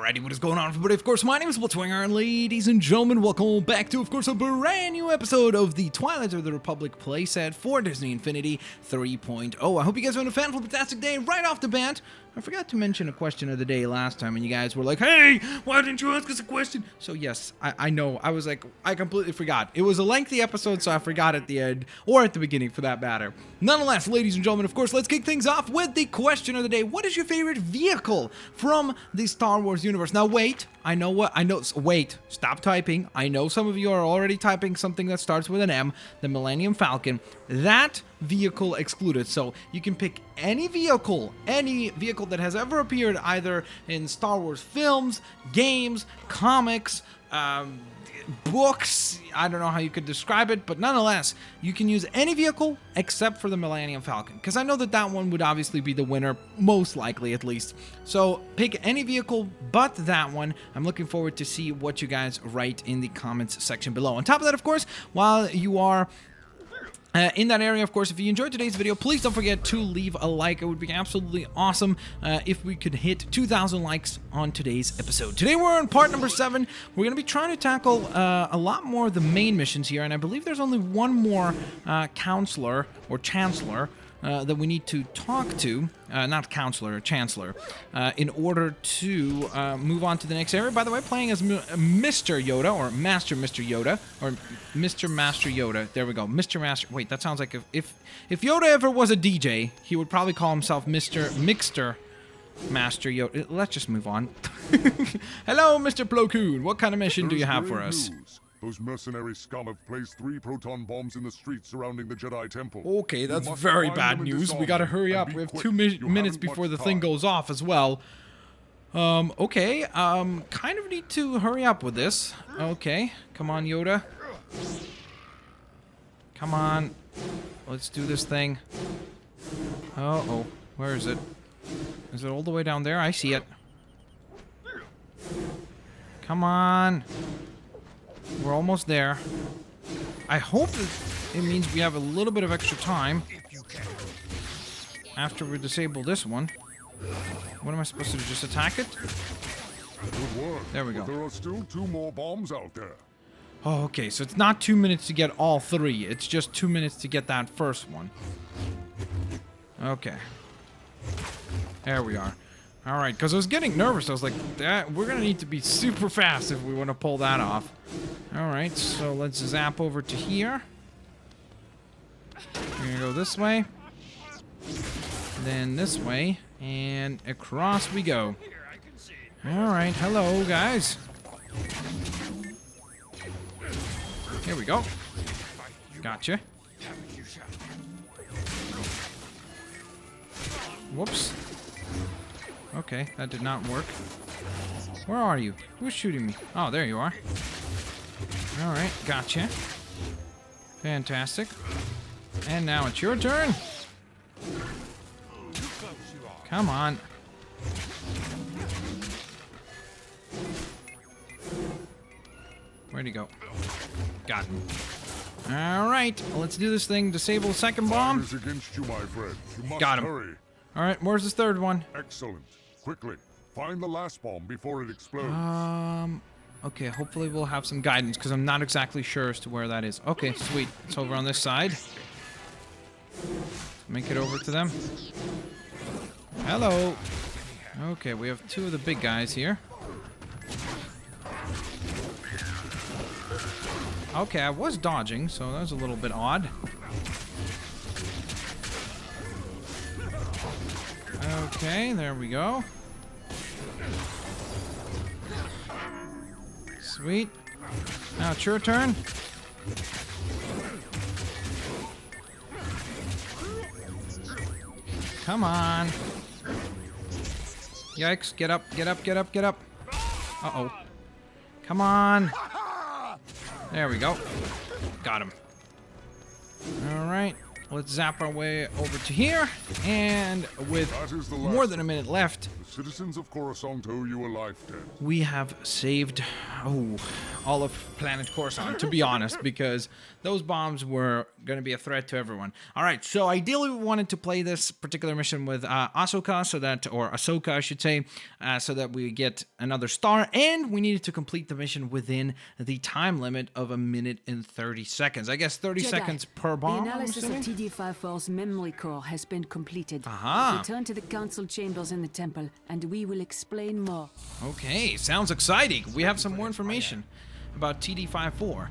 Alrighty, what is going on, everybody? Of course, my name is Blitzwinger, and ladies and gentlemen, welcome back to, of course, a brand new episode of the Twilight of the Republic playset for Disney Infinity 3.0. I hope you guys are having a fantastic day right off the bat. I forgot to mention a question of the day last time, and you guys were like, hey, why didn't you ask us a question? So yes, I know, I was like, I completely forgot. It was a lengthy episode, so I forgot at the end, or at the beginning for that matter. Nonetheless, ladies and gentlemen, of course, let's kick things off with the question of the day. What is your favorite vehicle from the Star Wars universe? Now wait, wait, stop typing. I know some of you are already typing something that starts with an M, the Millennium Falcon. That vehicle excluded, so you can pick any vehicle that has ever appeared either in Star Wars films, games, comics, books. I don't know how you could describe it, but nonetheless, you can use any vehicle except for the Millennium Falcon, because I know that one would obviously be the winner, most likely at least. So pick any vehicle but that one. I'm looking forward to see what you guys write in the comments section below. On top of that, of course, while you are in that area, of course, if you enjoyed today's video, please don't forget to leave a like. It would be absolutely awesome if we could hit 2,000 likes on today's episode. Today we're on part number 7. We're going to be trying to tackle a lot more of the main missions here, and I believe there's only one more counselor or chancellor that we need to talk to, not counselor, chancellor, in order to move on to the next area. By the way, playing as Mr. Yoda, or Master Mr. Yoda, or Mr. Master Yoda. There we go, Mr. Master. Wait, that sounds like if Yoda ever was a DJ, he would probably call himself Mr. Mixter Master Yoda. Let's just move on. Hello, Mr. Plo Koon. What kind of mission do you have for us? Those mercenary scum have placed 3 proton bombs in the streets surrounding the Jedi Temple. Okay, that's very bad news. We gotta hurry up. We have 2 minutes before the thing goes off as well. Okay, kind of need to hurry up with this. Okay, come on, Yoda. Come on. Let's do this thing. Uh-oh, where is it? Is it all the way down there? I see it. Come on. We're almost there. I hope it means we have a little bit of extra time after we disable this one. What am I supposed to do? Just attack it? Good work. There we go. But there are still 2 more bombs out there. Oh, okay. So it's not 2 minutes to get all 3. It's just 2 minutes to get that first one. Okay. There we are. Alright, because I was getting nervous. I was like, we're going to need to be super fast if we want to pull that off. Alright, so let's zap over to here. We're going to go this way. Then this way. And across we go. Alright, hello, guys. Here we go. Gotcha. Whoops. Okay, that did not work. Where are you? Who's shooting me? Oh, there you are. Alright, gotcha. Fantastic. And now it's your turn. Come on. Where'd he go? Got him. Alright, let's do this thing. Disable the second bomb. Is against you, my friend. You must Got him. hurry. Alright, where's this third one? Excellent. Quickly, find the last bomb before it explodes. Okay, hopefully we'll have some guidance, because I'm not exactly sure as to where that is. Okay, sweet. It's over on this side. Make it over to them. Hello. Okay, we have 2 of the big guys here. Okay, I was dodging, so that was a little bit odd. Okay, there we go. Sweet. Now it's your turn. Come on. Yikes, get up, get up, get up, get up. Uh-oh. Come on. There we go. Got him. Alright. let's zap our way over to here. And with That is the more last than a minute left, The citizens of Coruscant owe you a life debt. we have saved all of planet Coruscant, to be honest, because those bombs were going to be a threat to everyone. All right, so ideally we wanted to play this particular mission with Ahsoka, or Ahsoka, I should say, so that we get another star, and we needed to complete the mission within the time limit of 1 minute and 30 seconds. I guess 30 Jedi, seconds per bomb. The analysis of I'm assuming? TD-54's memory core has been completed. Aha. Return to the council chambers in the temple, and we will explain more. Okay, sounds exciting. We have some more information about TD-54.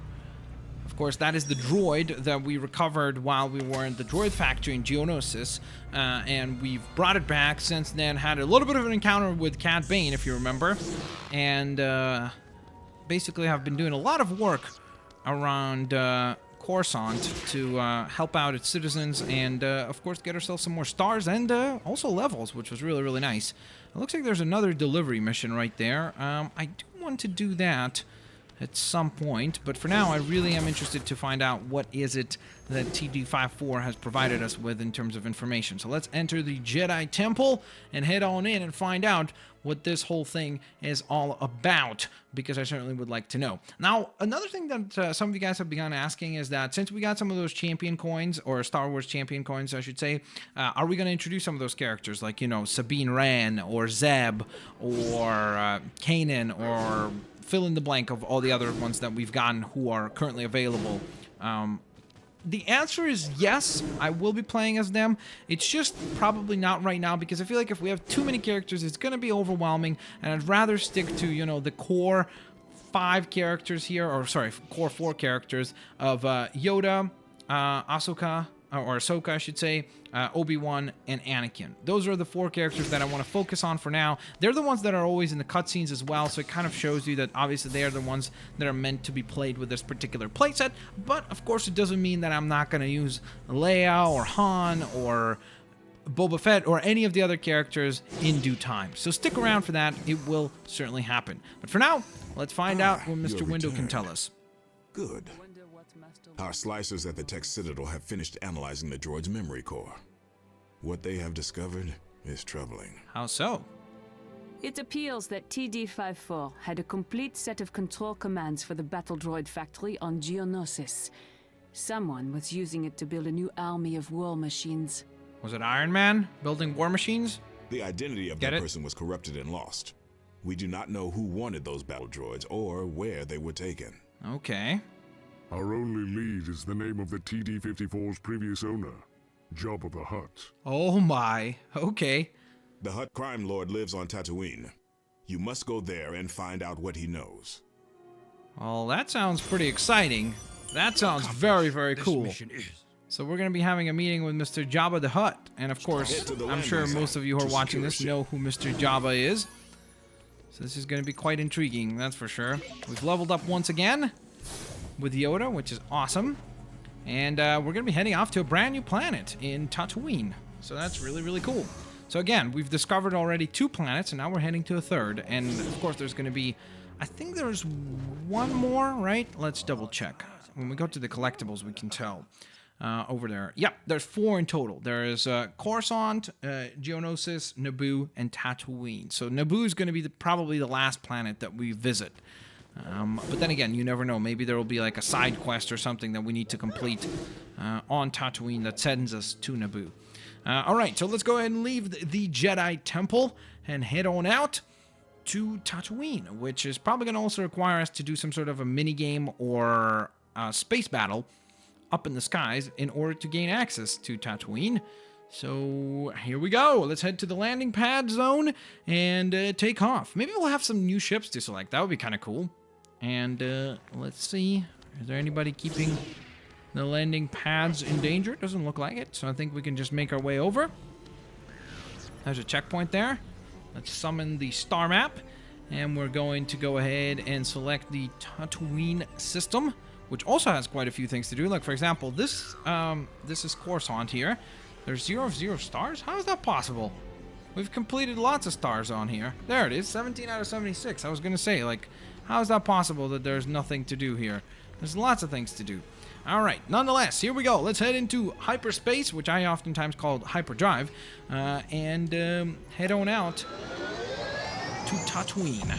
Of course, that is the droid that we recovered while we were in the droid factory in Geonosis, and we've brought it back since then. Had a little bit of an encounter with Cad Bane, if you remember, and basically have been doing a lot of work around Coruscant to help out its citizens and, of course, get ourselves some more stars and also levels, which was really, really nice. It looks like there's another delivery mission right there. I do want to do that at some point, but for now I really am interested to find out what is it that TD-54 has provided us with in terms of information. So let's enter the Jedi Temple and head on in and find out what this whole thing is all about, because I certainly would like to know. Now, another thing that some of you guys have begun asking is that since we got some of those champion coins, or Star Wars champion coins, I should say, are we going to introduce some of those characters, like, you know, Sabine Wren, or Zeb, or Kanan, or fill in the blank of all the other ones that we've gotten who are currently available? The answer is yes, I will be playing as them. It's just probably not right now, because I feel like if we have too many characters, it's going to be overwhelming, and I'd rather stick to, you know, the core 5 characters here, or sorry, core 4 characters of Yoda, Ahsoka, or Ahsoka, I should say, Obi-Wan, and Anakin. Those are the 4 characters that I want to focus on for now. They're the ones that are always in the cutscenes as well, so it kind of shows you that obviously they are the ones that are meant to be played with this particular playset, but of course it doesn't mean that I'm not going to use Leia, or Han, or Boba Fett, or any of the other characters in due time. So stick around for that, it will certainly happen. But for now, let's find out what Mr. Window can tell us. Good. Our slicers at the Tech Citadel have finished analyzing the droid's memory core. What they have discovered is troubling. How so? It appears that TD-54 had a complete set of control commands for the battle droid factory on Geonosis. Someone was using it to build a new army of war machines. Was it Iron Man building war machines? The identity of that person was corrupted and lost. We do not know who wanted those battle droids or where they were taken. Okay. Our only lead is the name of the TD-54's previous owner, Jabba the Hutt. Oh my. Okay. The Hutt crime lord lives on Tatooine. You must go there and find out what he knows. Well, that sounds pretty exciting. That sounds very, very cool. So we're going to be having a meeting with Mr. Jabba the Hutt. And of course, I'm sure most of you who are watching this know who Mr. Jabba is. So this is going to be quite intriguing, that's for sure. We've leveled up once again with Yoda, which is awesome. And we're going to be heading off to a brand new planet in Tatooine. So that's really, really cool. So again, we've discovered already 2 planets, and now we're heading to a 3rd. And of course, there's going to be, I think there's one more, right? Let's double check. When we go to the collectibles, we can tell. Over there. Yep, there's 4 in total. There is Coruscant, Geonosis, Naboo, and Tatooine. So Naboo is going to be probably the last planet that we visit. But then again, you never know. Maybe there will be like a side quest or something that we need to complete on Tatooine that sends us to Naboo. All right, so let's go ahead and leave the Jedi Temple and head on out to Tatooine, which is probably going to also require us to do some sort of a mini game or a space battle up in the skies in order to gain access to Tatooine. So here we go. Let's head to the landing pad zone and take off. Maybe we'll have some new ships to select. That would be kind of cool. And let's see. Is there anybody keeping the landing pads in danger? It doesn't look like it. So I think we can just make our way over. There's a checkpoint there. Let's summon the star map. And we're going to go ahead and select the Tatooine system, which also has quite a few things to do. Like, for example, this is Coruscant here. There's 0 of 0 stars? How is that possible? We've completed lots of stars on here. There it is, 17 out of 76. I was going to say, like, how is that possible that there's nothing to do here? There's lots of things to do. All right, nonetheless, here we go. Let's head into hyperspace, which I oftentimes call hyperdrive, and head on out to Tatooine.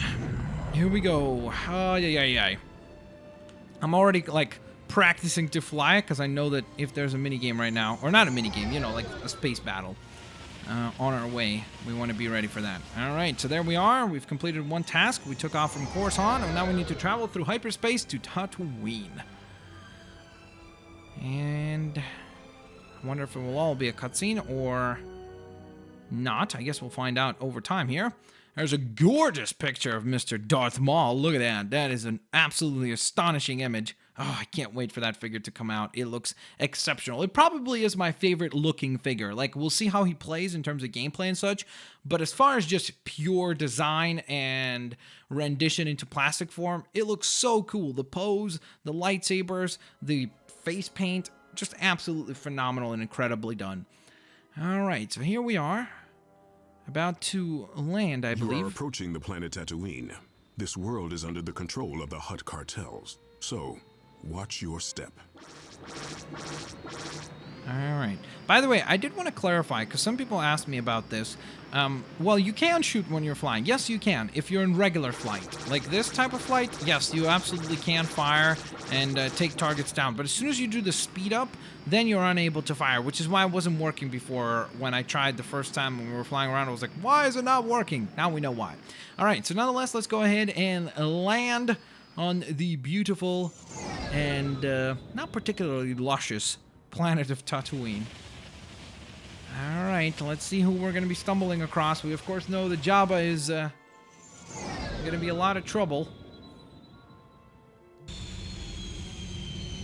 Here we go. Oh, yeah. I'm already, like, practicing to fly, because I know that if there's a minigame right now, or not a minigame, you know, like a space battle on our way, we want to be ready for that. All right, so there we are. We've completed one task. We took off from Coruscant, and now we need to travel through hyperspace to Tatooine. And I wonder if it will all be a cutscene or not. I guess we'll find out over time here. There's a gorgeous picture of Mr. Darth Maul. Look at that. That is an absolutely astonishing image. Oh, I can't wait for that figure to come out. It looks exceptional. It probably is my favorite looking figure. Like, we'll see how he plays in terms of gameplay and such. But as far as just pure design and rendition into plastic form, it looks so cool. The pose, the lightsabers, the face paint, just absolutely phenomenal and incredibly done. All right, so here we are. About to land, I believe. You are approaching the planet Tatooine. This world is under the control of the Hutt cartels. So, watch your step. All right. By the way, I did want to clarify, because some people asked me about this. Well, you can shoot when you're flying. Yes, you can, if you're in regular flight. Like this type of flight, yes, you absolutely can fire and take targets down. But as soon as you do the speed up, then you're unable to fire, which is why it wasn't working before when I tried the first time when we were flying around. I was like, why is it not working? Now we know why. All right, so nonetheless, let's go ahead and land on the beautiful and not particularly luscious planet of Tatooine. All right, let's see who we're going to be stumbling across. We, of course, know that Jabba is going to be a lot of trouble.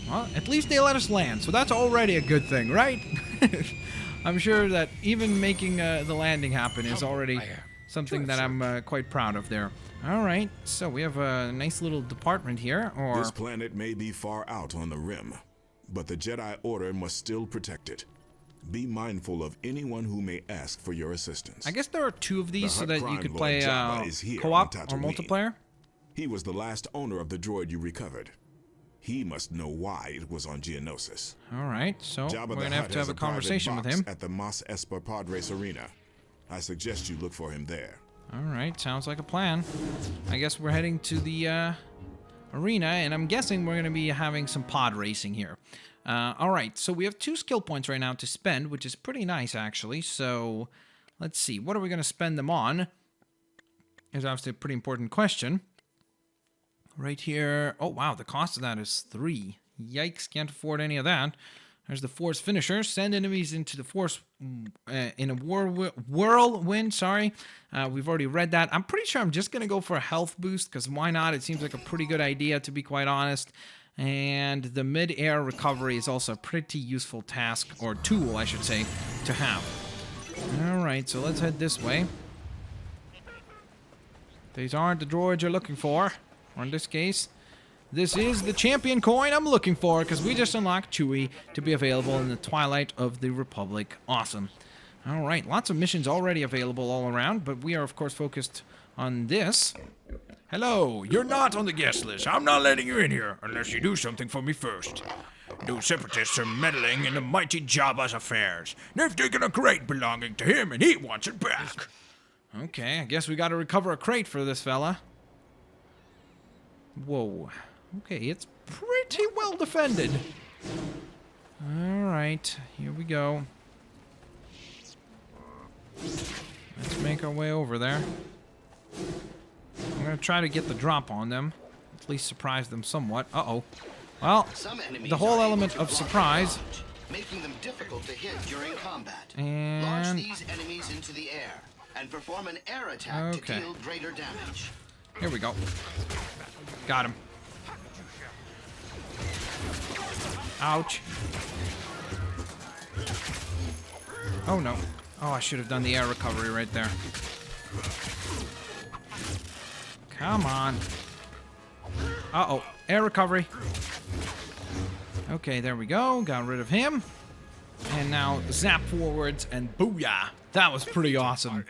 Well, at least they let us land, so that's already a good thing, right? I'm sure that even making the landing happen is already something that I'm quite proud of there. All right, so we have a nice little department here. This planet may be far out on the rim, but the Jedi Order must still protect it. Be mindful of anyone who may ask for your assistance. I guess there are two of these so that you could play co-op or multiplayer. He was the last owner of the droid you recovered. He must know why it was on Geonosis. All right, so Jabba we're going to have a conversation with him. At the Mos Espa Pod Race Arena. I suggest you look for him there. All right, sounds like a plan. I guess we're heading to the arena, and I'm guessing we're going to be having some pod racing here. All right, so we have 2 skill points right now to spend, which is pretty nice, actually. So let's see. What are we going to spend them on? Is obviously a pretty important question. Right here. Oh, wow. The cost of that is 3. Yikes. Can't afford any of that. There's the Force finisher. Send enemies into the Force in a whirlwind. Sorry. We've already read that. I'm pretty sure I'm just going to go for a health boost, because why not? It seems like a pretty good idea, to be quite honest. And the mid-air recovery is also a pretty useful task, or tool, I should say, to have. All right, so let's head this way. These aren't the droids you're looking for. Or in this case, this is the champion coin I'm looking for, because we just unlocked Chewie to be available in the Twilight of the Republic. Awesome. All right, lots of missions already available all around, but we are, of course, focused on this. Hello, you're not on the guest list. I'm not letting you in here unless you do something for me first. Those separatists are meddling in the mighty Jabba's affairs. They've taken a crate belonging to him, and he wants it back. Okay, I guess we gotta recover a crate for this fella. Whoa. Okay, it's pretty well defended. Alright, here we go. Let's make our way over there. I'm gonna try to get the drop on them. At least surprise them somewhat. Uh-oh. Well, the whole element of surprise. Making them difficult to hit during combat. And launch these enemies into the air and perform an air attack to deal greater damage. Here we go. Got him. Ouch. Oh no. Oh, I should have done the air recovery right there. Come on. Uh-oh. Air recovery. Okay, there we go. Got rid of him. And now zap forwards and booyah. That was pretty awesome.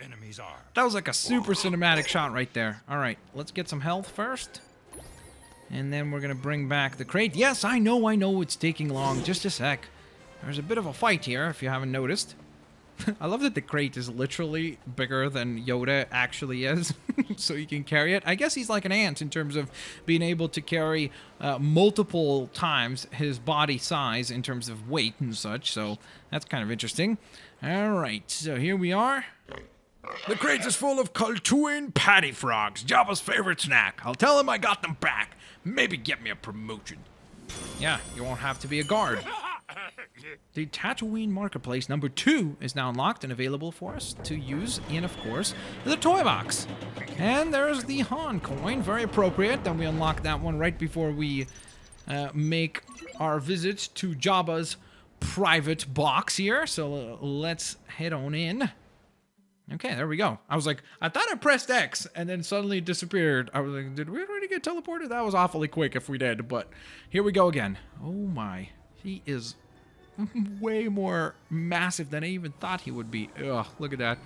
That was like a super cinematic shot right there. All right, let's get some health first. And then we're going to bring back the crate. Yes, I know it's taking long. Just a sec. There's a bit of a fight here, if you haven't noticed. I love that the crate is literally bigger than Yoda actually is, so you can carry it. I guess he's like an ant in terms of being able to carry multiple times his body size in terms of weight and such, so that's kind of interesting. Alright, so here we are. The crate is full of Tatooine patty frogs, Jabba's favorite snack. I'll tell him I got them back. Maybe get me a promotion. Yeah, you won't have to be a guard. The Tatooine Marketplace number 2 is now unlocked and available for us to use in, of course, the toy box. And there's the Han coin, very appropriate. Then we unlock that one right before we make our visit to Jabba's private box here. So let's head on in. Okay, there we go. I was like, I thought I pressed X and then suddenly it disappeared. I was like, did we already get teleported? That was awfully quick if we did, but here we go again. Oh my, he is way more massive than I even thought he would be. Ugh, look at that.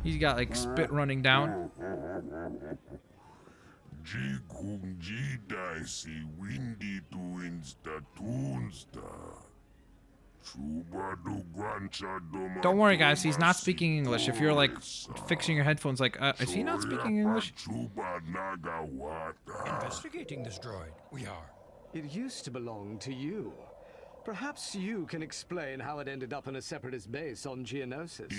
He's got like spit running down. Don't worry, guys. He's not speaking English. If you're like fixing your headphones, like, is he not speaking English? Investigating this droid, we are. It used to belong to you. Perhaps you can explain how it ended up in a separatist base on Geonosis.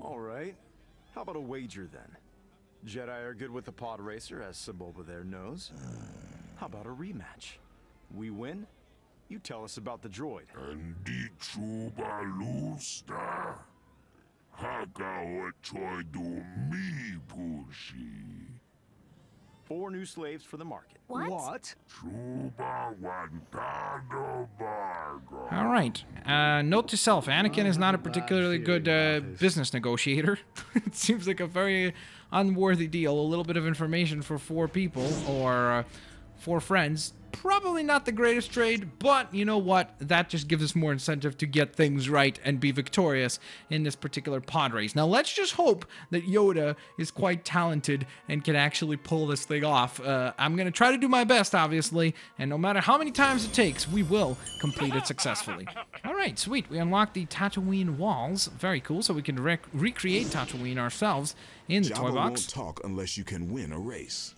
All right. How about a wager then? Jedi are good with the pod racer, as Sebulba there knows. How about a rematch? We win? You tell us about the droid. Four new slaves for the market. What? All right. Note to self, Anakin is not a particularly good business negotiator. It seems like a very unworthy deal. A little bit of information for 4 people or 4 friends. Probably not the greatest trade, but you know what? That just gives us more incentive to get things right and be victorious in this particular pod race. Now, let's just hope that Yoda is quite talented and can actually pull this thing off. I'm going to try to do my best, obviously, and no matter how many times it takes, we will complete it successfully. All right, sweet. We unlocked the Tatooine Walls. Very cool, so we can recreate Tatooine ourselves in the toy box. Jabba won't talk unless you can win a race.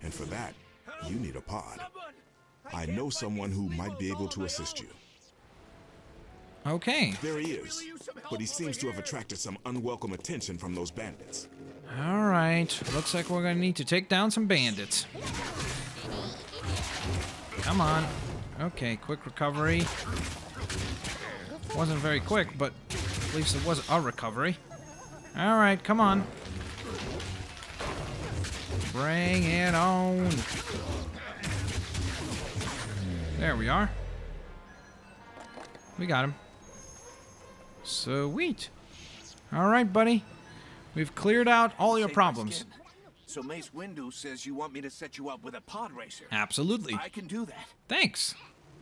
And for that, you need a pod. I know someone who might be able to assist you. Okay. There he is, but he seems to have attracted some unwelcome attention from those bandits. All right. Looks like we're going to need to take down some bandits. Come on. Okay, quick recovery. Wasn't very quick, but at least it was a recovery. All right, come on. Bring it on. There we are. We got him. Sweet. All right, buddy. We've cleared out all your problems. So Mace Windu says you want me to set you up with a pod racer. Absolutely. I can do that. Thanks.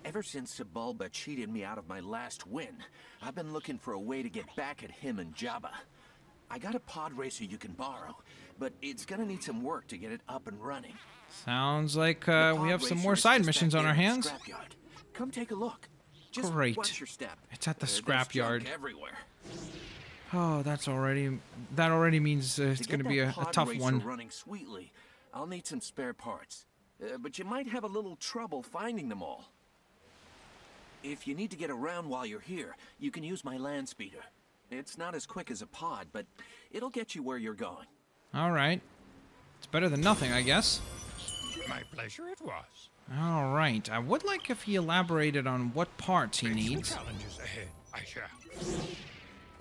Ever since Sebulba cheated me out of my last win, I've been looking for a way to get back at him and Jabba. I got a pod racer you can borrow, but it's gonna need some work to get it up and running. Sounds like we have some more side missions on our hands. Come take a look. Just Great. watch your step. It's at the There's scrapyard. junk everywhere. Oh, that already means it's going to be a tough one. Running sweetly, I'll need some spare parts, but you might have a little trouble finding them all. If you need to get around while you're here, you can use my land speeder. It's not as quick as a pod, but it'll get you where you're going. All right. It's better than nothing, I guess. My pleasure it was. All right. I would like if he elaborated on what parts he needs. Challenges ahead, I shall.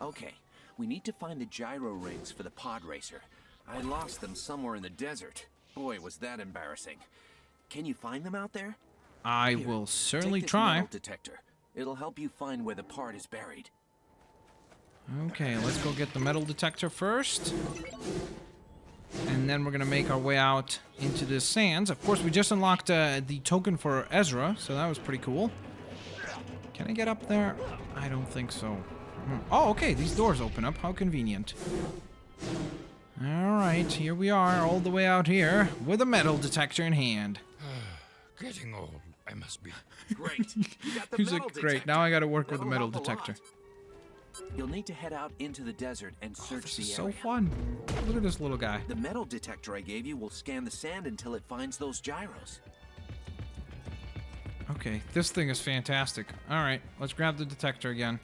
Okay, we need to find the gyro rings for the pod racer. I lost them somewhere in the desert. Boy, was that embarrassing. Can you find them out there? I Here, will certainly take this try. metal detector. It'll help you find where the part is buried. Okay, let's go get the metal detector first. And then we're going to make our way out into the sands. Of course, we just unlocked the token for Ezra, so that was pretty cool. Can I get up there? I don't think so. Oh, okay, these doors open up. How convenient. Alright, here we are, all the way out here, with a metal detector in hand. Getting old, I must be. Great. You got the He's metal like, great, detector. now I gotta work with the That'll metal help a lot. detector. You'll need to head out into the desert and search This the is area. so fun. Look at this little guy. The metal detector I gave you will scan the sand until it finds those gyros. Okay, this thing is fantastic. Alright, let's grab the detector again.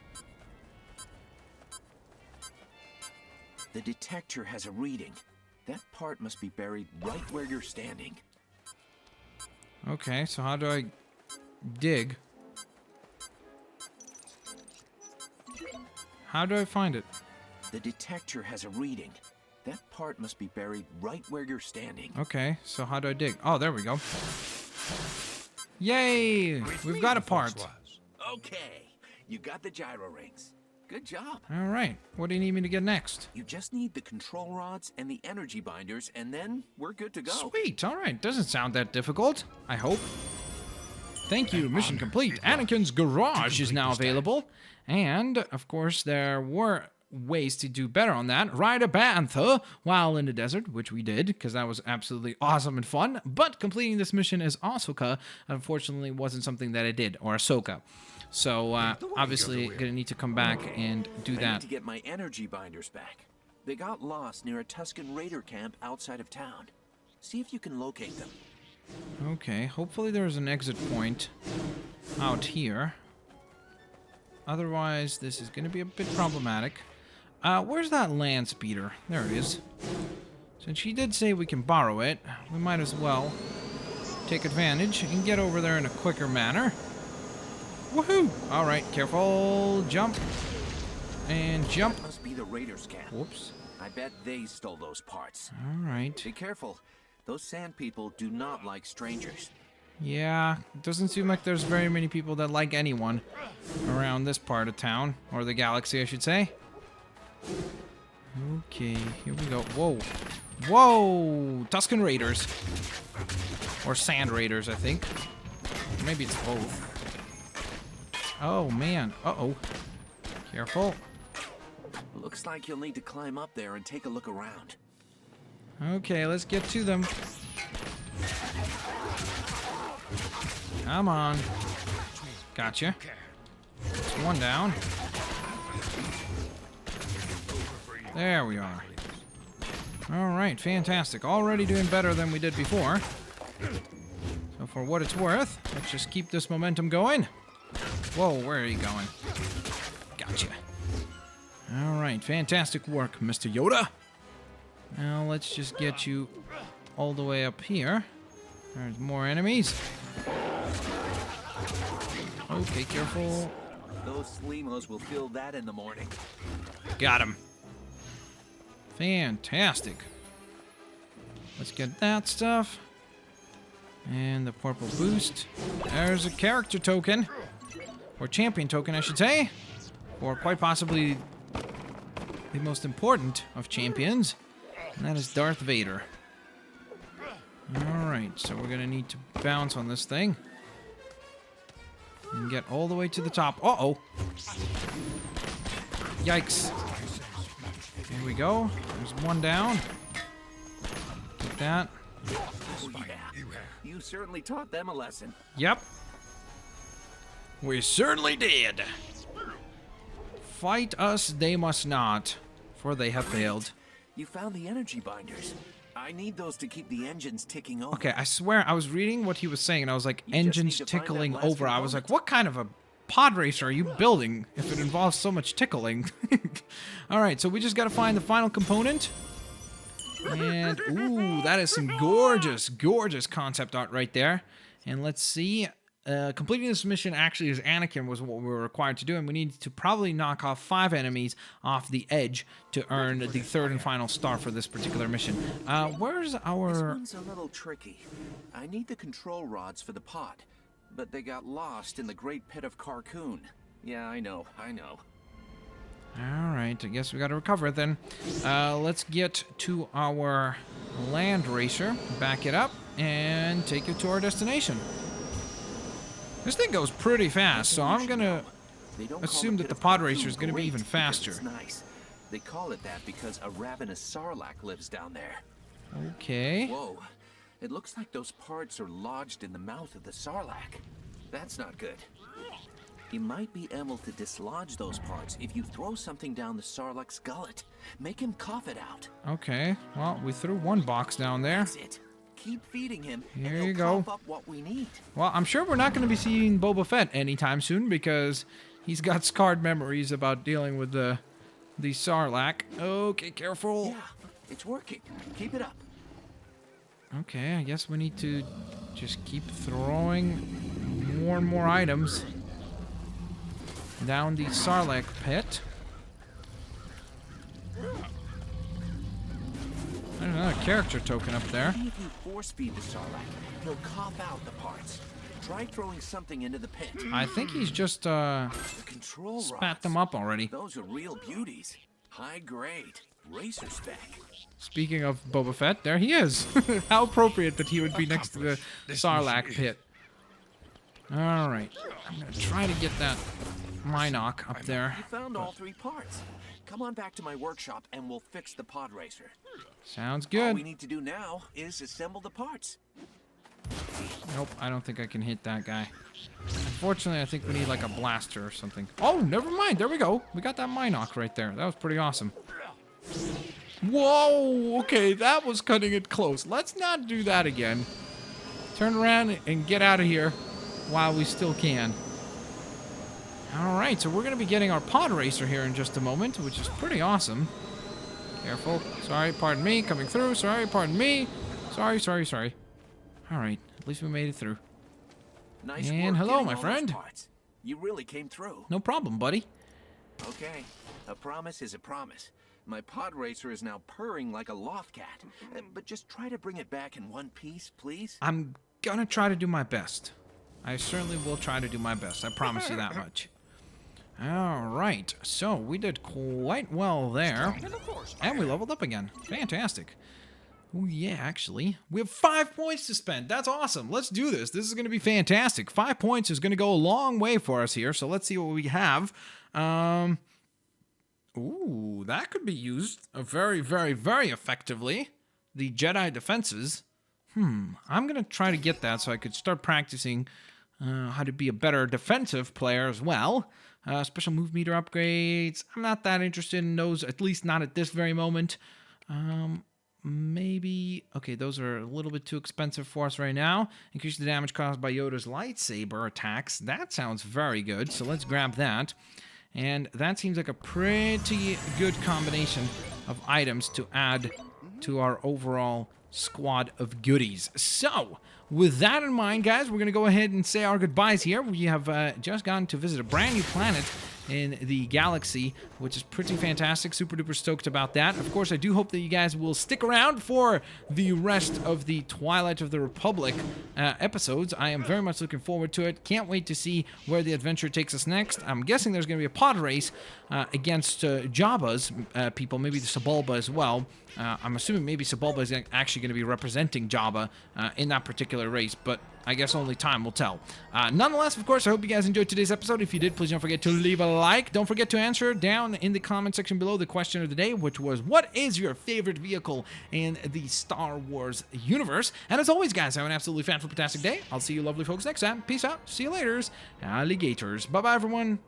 The detector has a reading. That part must be buried right where you're standing. Okay, so how do I dig? How do I find it? The detector has a reading. That part must be buried right where you're standing. Okay, so how do I dig? Oh, there we go. Yay! We've got a part. Okay, you got the gyro rings. Good job. Alright, what do you need me to get next? You just need the control rods and the energy binders, and then we're good to go. Sweet, alright, doesn't sound that difficult, I hope. Thank you, mission complete. Anakin's garage is now available. And, of course, there were ways to do better on that. Ride a bantha while in the desert, which we did, because that was absolutely awesome and fun. But completing this mission as Ahsoka, unfortunately, wasn't something that I did, or Ahsoka. So, obviously, gonna need to come back and do I need that. to get my energy binders back. They got lost near a Tusken Raider camp outside of town. See if you can locate them. Okay, hopefully there's an exit point out here. Otherwise, this is going to be a bit problematic. Where's that land speeder? There it is. Since she did say we can borrow it, we might as well take advantage and get over there in a quicker manner. Woohoo! Alright, careful. Jump. And jump. That must be the Raiders camp. Whoops. I bet they stole those parts. Alright. Be careful. Those sand people do not like strangers. Yeah, it doesn't seem like there's very many people that like anyone around this part of town, or the galaxy, I should say. Okay, here we go. Whoa. Whoa! Tusken Raiders. Or Sand Raiders, I think. Maybe it's both. Oh, man. Uh-oh. Careful. Looks like you'll need to climb up there and take a look around. Okay, let's get to them. Come on. Gotcha. That's one down. There we are. Alright, fantastic. Already doing better than we did before. So for what it's worth, let's just keep this momentum going. Whoa, where are you going? Gotcha. Alright, fantastic work, Mr. Yoda. Now let's just get you all the way up here. There's more enemies. Okay, careful. Those Slimos will feel that in the morning. Got him. Fantastic. Let's get that stuff. And the purple boost. There's a character token. Or champion token, I should say. Or quite possibly the most important of champions. And that is Darth Vader. Alright, so we're gonna need to bounce on this thing. And get all the way to the top. Uh-oh. Yikes. Here we go. There's one down. Take that. Oh, yeah. You certainly taught them a lesson. Yep. We certainly did. Fight us they must not, for they have failed. You found the energy binders. I need those to keep the engines ticking over. Okay, I swear I was reading what he was saying and I was like, You just engines need to find that tickling lasting over. I was like, moment. what kind of a pod racer are you building if it involves so much tickling? Alright, so we just gotta find the final component. And, ooh, that is some gorgeous, gorgeous concept art right there. And let's see. Completing this mission actually as Anakin was what we were required to do, and we need to probably knock off 5 enemies off the edge to earn the 3rd and final star for this particular mission. Where's This our... one's a little tricky. I need the control rods for the pod, but they got lost in the Great Pit of Carcoon. Yeah, I know. Alright, I guess we gotta recover it then. Let's get to our land racer, back it up, and take it to our destination. This thing goes pretty fast, so I'm gonna assume that the pod racer is gonna be even faster. It's nice. They call it that because a ravenous sarlacc lives down there. Okay. Whoa. It looks like those parts are lodged in the mouth of the sarlacc. That's not good. You might be able to dislodge those parts if you throw something down the sarlacc's gullet. Make him cough it out. Okay, well, we threw one box down there. That's it. Keep feeding him, Here and he'll you go. cough up what we need. Well, I'm sure we're not going to be seeing Boba Fett anytime soon because he's got scarred memories about dealing with the sarlacc. Okay, careful. Yeah, it's working. Keep it up. Okay, I guess we need to just keep throwing more and more items down the sarlacc pit. There's another character token up there. Even if you force feed the sarlacc, he'll cough out the parts. Try throwing something into the pit. I think he's just The control spat rods. them up already. Those are real beauties. High grade. Racer spec. Speaking of Boba Fett, there he is. How appropriate that he would be next to the sarlacc pit. Alright, I'm gonna try to get that Minoc up there. You found all 3 parts. Come on back to my workshop and we'll fix the pod racer. Sounds All good. we need to do now is assemble the parts. Nope, I don't think I can hit that guy. Unfortunately, I think we need like a blaster or something. Oh, never mind. There we go. We got that Minoc right there. That was pretty awesome. Whoa! Okay, that was cutting it close. Let's not do that again. Turn around and get out of here while we still can. Alright, so we're going to be getting our pod racer here in just a moment, which is pretty awesome. Careful. Sorry, pardon me. Coming through. Sorry, pardon me. Sorry. Alright, at least we made it through. Nice And work hello, getting my all those friend. parts. You really came through. No problem, buddy. Okay, a promise is a promise. My pod racer is now purring like a loft cat. But just try to bring it back in one piece, please. I'm gonna try to do my best. I certainly will try to do my best. I promise you that much. Alright, so we did quite well there. And we leveled up again. Fantastic. Oh yeah, actually. We have 5 points to spend. That's awesome. Let's do this. This is going to be fantastic. 5 points is going to go a long way for us here. So let's see what we have. Ooh, that could be used very, very, very effectively. The Jedi Defenses. I'm going to try to get that so I could start practicing how to be a better defensive player as well. Special move meter upgrades. I'm not that interested in those, at least not at this very moment. Maybe... Okay, those are a little bit too expensive for us right now. Increase the damage caused by Yoda's lightsaber attacks. That sounds very good, so let's grab that. And that seems like a pretty good combination of items to add to our overall squad of goodies. So, with that in mind, guys, we're going to go ahead and say our goodbyes here. We have just gone to visit a brand new planet in the galaxy, which is pretty fantastic. Super duper stoked about that. Of course, I do hope that you guys will stick around for the rest of the Twilight of the Republic episodes. I am very much looking forward to it. Can't wait to see where the adventure takes us next. I'm guessing there's going to be a pod race against Jabba's people, maybe the Sebulba as well. I'm assuming maybe Sebulba is actually going to be representing Jabba in that particular race, but I guess only time will tell. Nonetheless, of course, I hope you guys enjoyed today's episode. If you did, please don't forget to leave a like. Don't forget to answer down in the comment section below the question of the day, which was, what is your favorite vehicle in the Star Wars universe? And as always, guys, have an absolutely fantastic day. I'll see you lovely folks next time. Peace out. See you later. Alligators. Bye-bye, everyone.